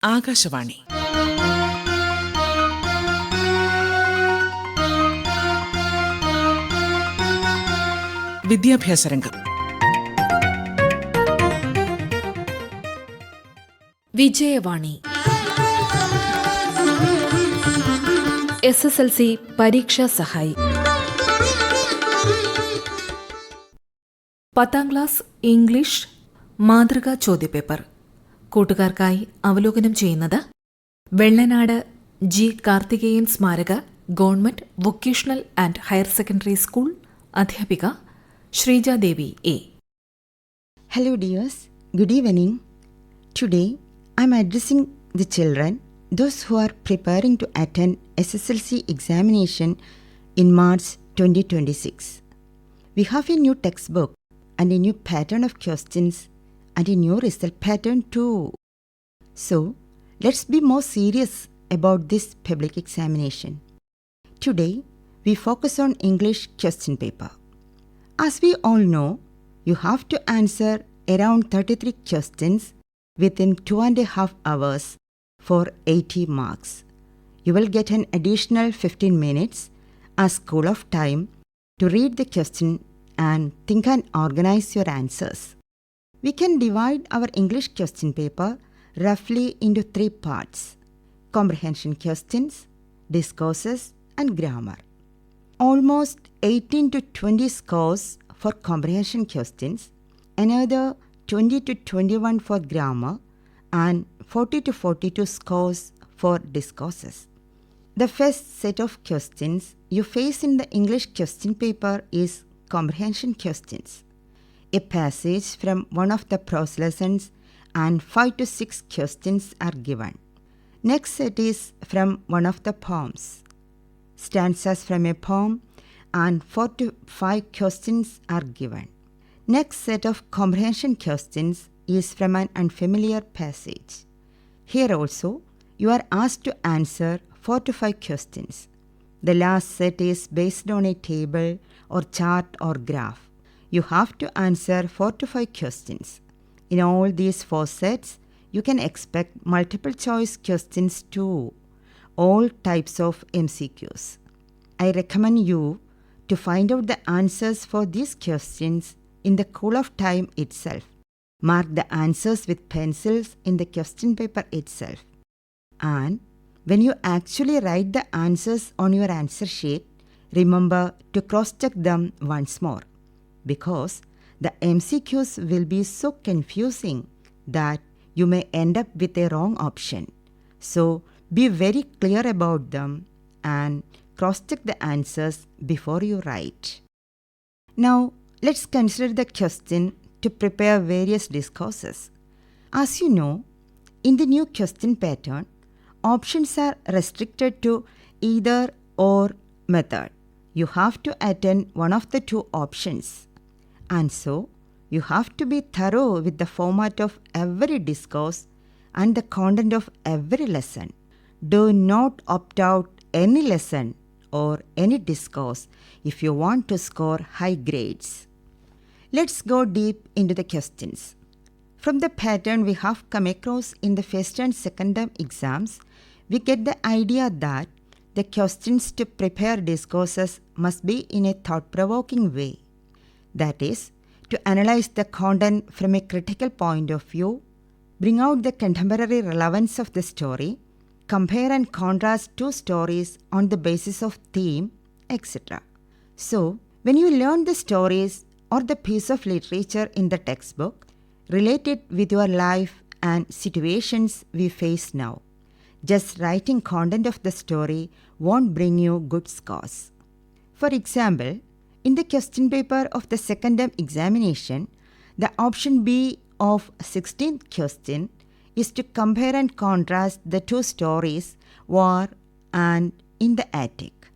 ആകാശവാണി. വിദ്യാഭ്യാസ രംഗം. വിജയവാണി. SSLC പരീക്ഷാ സഹായി. 10ാം ക്ലാസ് ഇംഗ്ലീഷ് മാതൃകാ ചോദ്യപേപ്പർ കൂട്ടുകാർക്കായി അവലോകനം ചെയ്യുന്നത് വെള്ളനാട് ജി കാർത്തികേയൻ സ്മാരക government vocational and higher secondary school അധ്യാപിക ശ്രീജ ദേവി A. Hello dears, good evening. Today I am addressing the children, those who are preparing to attend SSLC examination in March 2026. We have a new textbook and a new pattern of questions and a new result pattern too. So, let's be more serious about this public examination. Today, we focus on English question paper. As we all know, you have to answer around 33 questions within 2.5 hours for 80 marks. You will get an additional 15 minutes as school of time to read the question and think and organize your answers. We can divide our English question paper roughly into 3 parts: comprehension questions, discourses, and grammar. Almost 18 to 20 scores for comprehension questions, another 20 to 21 for grammar, and 40 to 42 scores for discourses. The first set of questions you face in the English question paper is comprehension questions. A passage from one of the prose lessons and 5 to 6 questions are given. Next set is from one of the poems. Stanzas from a poem and 4 to 5 questions are given. Next set of comprehension questions is from an unfamiliar passage. Here also, you are asked to answer 4 to 5 questions. The last set is based on a table or chart or graph. You have to answer 4 to 5 questions. In all these 4 sets, you can expect multiple choice questions too, all types of MCQs. I recommend you to find out the answers for these questions in the cool of time itself. Mark the answers with pencils in the question paper itself. And when you actually write the answers on your answer sheet, remember to cross-check them once more, because the MCQs will be so confusing that you may end up with a wrong option. So be very clear about them and cross-check the answers before you write. Now, let's consider the question to prepare various discourses. As you know, in the new question pattern, options are restricted to either or method. You have to attend one of the 2 options. And so, you have to be thorough with the format of every discourse and the content of every lesson. Do not opt out any lesson or any discourse if you want to score high grades. Let's go deep into the questions. From the pattern we have come across in the first and second term exams, we get the idea that the questions to prepare discourses must be in a thought-provoking way. That is, to analyze the content from a critical point of view, bring out the contemporary relevance of the story, compare and contrast 2 stories on the basis of theme, etc. So, when you learn the stories or the piece of literature in the textbook, relate it with your life and situations we face now. Just writing content of the story won't bring you good scores. For example, in the question paper of the second term examination, the option B of 16th question is to compare and contrast the 2 stories, War and In the Attic.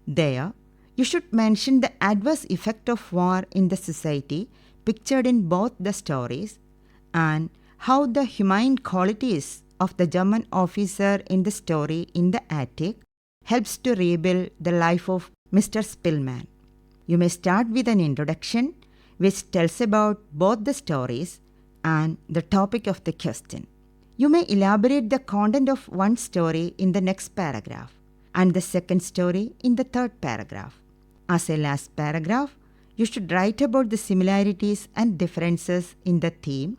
There, you should mention the adverse effect of war in the society pictured in both the stories, and how the humane qualities of the German officer in the story In the Attic helps to rebuild the life of Mr. Spillman. You may start with an introduction which tells about both the stories and the topic of the question. You may elaborate the content of one story in the next paragraph and the second story in the third paragraph. As a last paragraph, you should write about the similarities and differences in the theme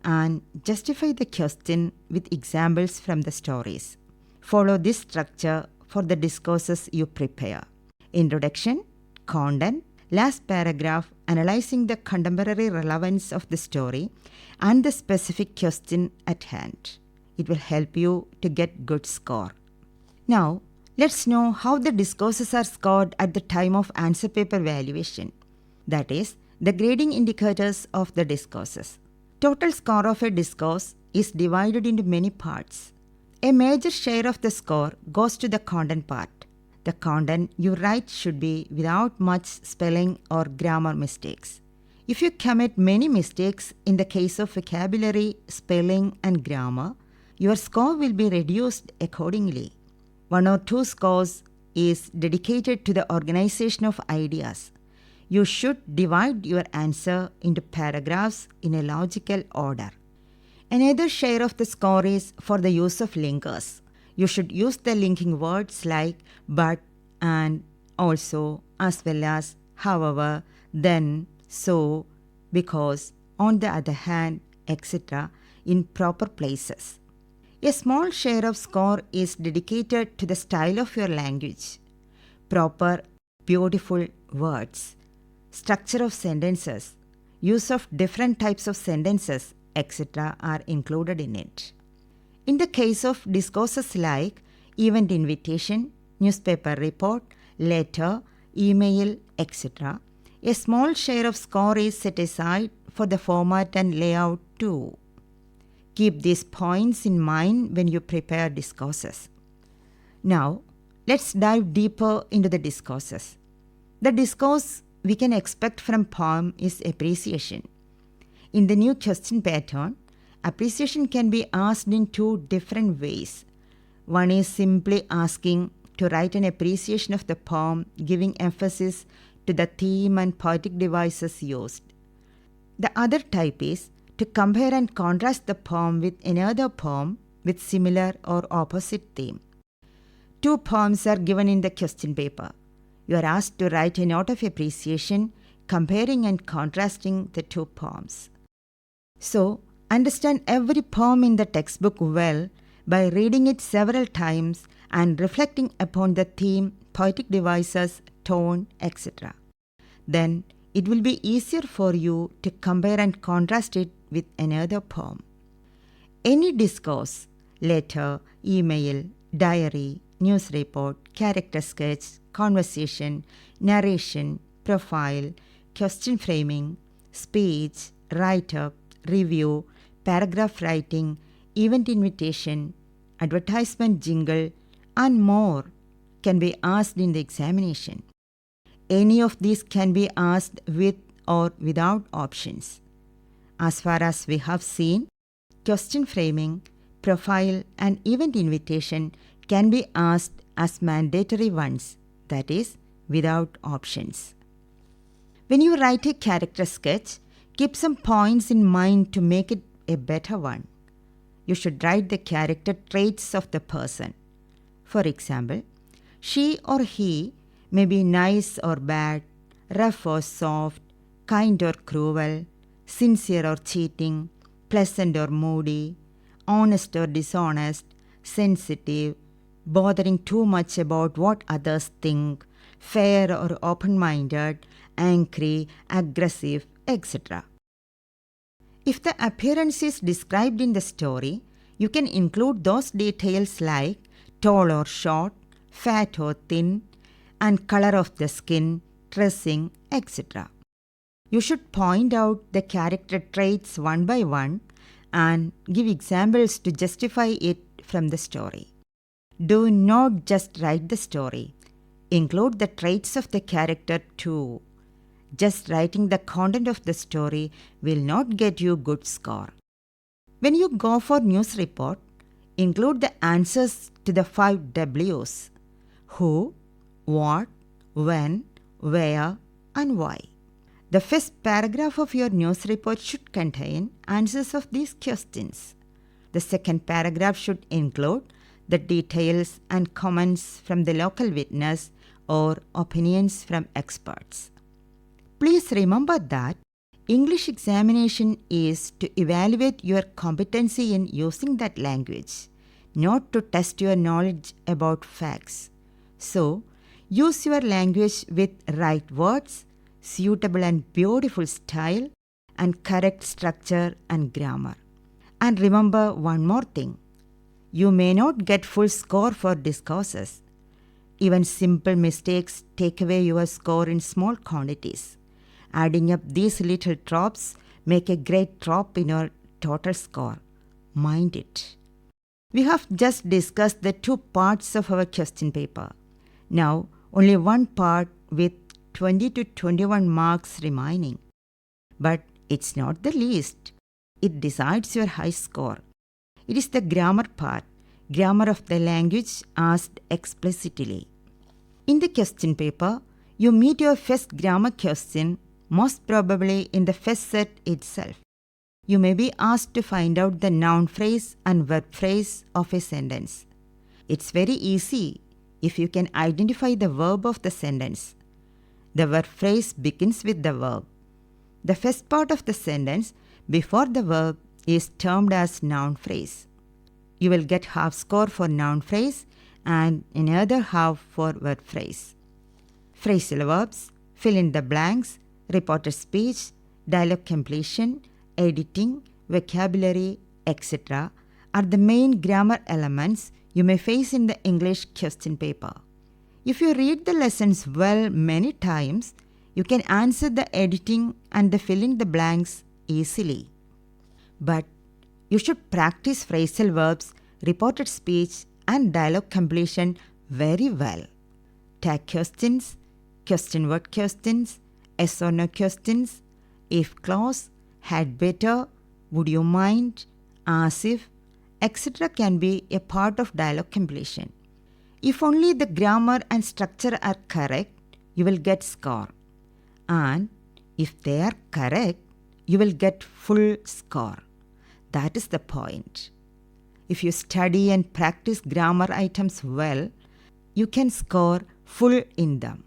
and justify the question with examples from the stories. Follow this structure for the discourses you prepare. Introduction, content, last paragraph analyzing the contemporary relevance of the story and the specific question at hand. It will help you to get good score. Now, let's know how the discourses are scored at the time of answer paper valuation. That is, the grading indicators of the discourses. Total score of a discourse is divided into many parts. A major share of the score goes to the content part. The content you write should be without much spelling or grammar mistakes. If you commit many mistakes in the case of vocabulary, spelling, and grammar, your score will be reduced accordingly. 1 or 2 scores is dedicated to the organization of ideas. You should divide your answer into paragraphs in a logical order. Another share of the score is for the use of linkers. You should use the linking words like but, and, also, as well as, however, then, so, because, on the other hand, etc. in proper places. A small share of score is dedicated to the style of your language. Proper, beautiful words, structure of sentences, use of different types of sentences, etc. are included in it. In the case of discourses like event invitation, newspaper report, letter, email, etc., a small share of score is set aside for the format and layout too. Keep these points in mind when you prepare discourses. Now, let's dive deeper into the discourses. The discourse we can expect from poem is appreciation. In the new question pattern, appreciation can be asked in 2 different ways. One is simply asking to write an appreciation of the poem, giving emphasis to the theme and poetic devices used. The other type is to compare and contrast the poem with another poem with similar or opposite theme. 2 poems are given in the question paper. You are asked to write a note of appreciation, comparing and contrasting the 2 poems. So, understand every poem in the textbook well by reading it several times and reflecting upon the theme, poetic devices, tone, etc. Then, it will be easier for you to compare and contrast it with another poem. Any discourse, letter, email, diary, news report, character sketch, conversation, narration, profile, question framing, speech, write-up, review, paragraph writing, event invitation, advertisement jingle, and more can be asked in the examination. Any of these can be asked with or without options. As far as we have seen, question framing, profile, and event invitation can be asked as mandatory ones, that is, without options. When you write a character sketch, keep some points in mind to make it a better one. You should write the character traits of the person. For example, she or he may be nice or bad, rough or soft, kind or cruel, sincere or cheating, pleasant or moody, honest or dishonest, sensitive, bothering too much about what others think, fair or open-minded, angry, aggressive, etc. If the appearance is described in the story, you can include those details like tall or short, fat or thin, and color of the skin, dressing, etc. You should point out the character traits one by one and give examples to justify it from the story. Do not just write the story. Include the traits of the character too. Just writing the content of the story will not get you good score. When you go for news report, include the answers to the 5 W's: who, what, when, where, and why. The first paragraph of your news report should contain answers of these questions. The second paragraph should include the details and comments from the local witness or opinions from experts. Please remember that English examination is to evaluate your competency in using that language, not to test your knowledge about facts. So, use your language with right words, suitable and beautiful style, and correct structure and grammar. And remember one more thing. You may not get full score for discourses. Even simple mistakes take away your score in small quantities. Adding up these little drops make a great drop in your total score. Mind it. We have just discussed the two parts of our question paper. Now, only one part with 20 to 21 marks remaining. But it's not the least. It decides your high score. It is the grammar part, grammar of the language asked explicitly. In the question paper, you meet your first grammar question, most probably in the first set itself. You may be asked to find out the noun phrase and verb phrase of a sentence. It's very easy if you can identify the verb of the sentence. The verb phrase begins with the verb. The first part of the sentence before the verb is termed as noun phrase. You will get half score for noun phrase and another half for verb phrase. Phrasal verbs, fill in the blanks, reported speech, dialogue completion, editing, vocabulary, etc. are the main grammar elements you may face in the English question paper. If you read the lessons well many times, you can answer the editing and the fill in the blanks easily. But you should practice phrasal verbs, reported speech, and dialogue completion very well. Tag questions, question word questions, yes or no questions, if clause, had better, would you mind, as if, etc. can be a part of dialogue completion. If only the grammar and structure are correct, you will get score. And if they are correct, you will get full score. That is the point. If you study and practice grammar items well, you can score full in them.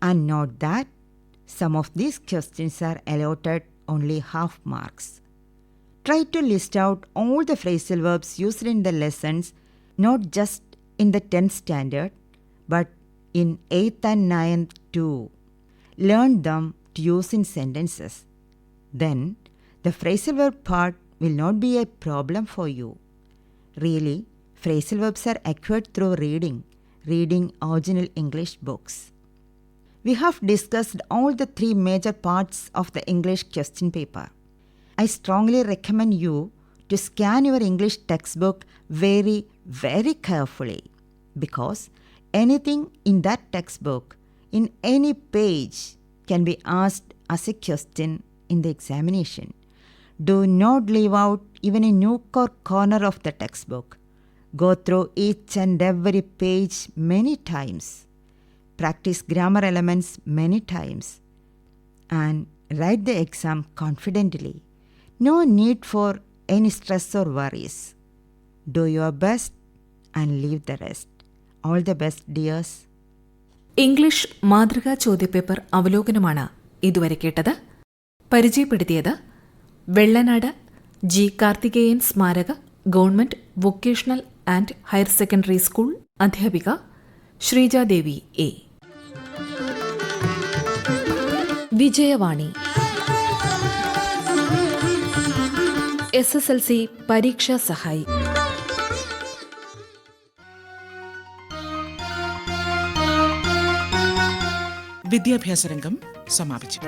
And note that some of these questions are allotted only half marks. Try to list out all the phrasal verbs used in the lessons, not just in the 10th standard, but in 8th and 9th too. Learn them to use in sentences. Then, the phrasal verb part will not be a problem for you. Really, phrasal verbs are acquired through reading original English books. We have discussed all the three major parts of the English question paper. I strongly recommend you to scan your English textbook very, very carefully, because anything in that textbook, in any page, can be asked as a question in the examination. Do not leave out even a nook or corner of the textbook. Go through each and every page many times. Practice grammar elements many times. And write the exam confidently. No need for any stress or worries. Do your best and leave the rest. All the best, dears. English മാതൃകാ ചോദ്യപേപ്പർ അവലോകനമാണ് ഇതുവരെ കേട്ടത്. പരിചയപ്പെടുത്തിയത് Vellanad G Karthikeyan സ്മാരക government vocational and higher secondary school അധ്യാപിക Sreejadevi A. Vijayavani SSLC പരീക്ഷാ സഹായി. വിദ്യാഭ്യാസ രംഗം സമാപിച്ചു.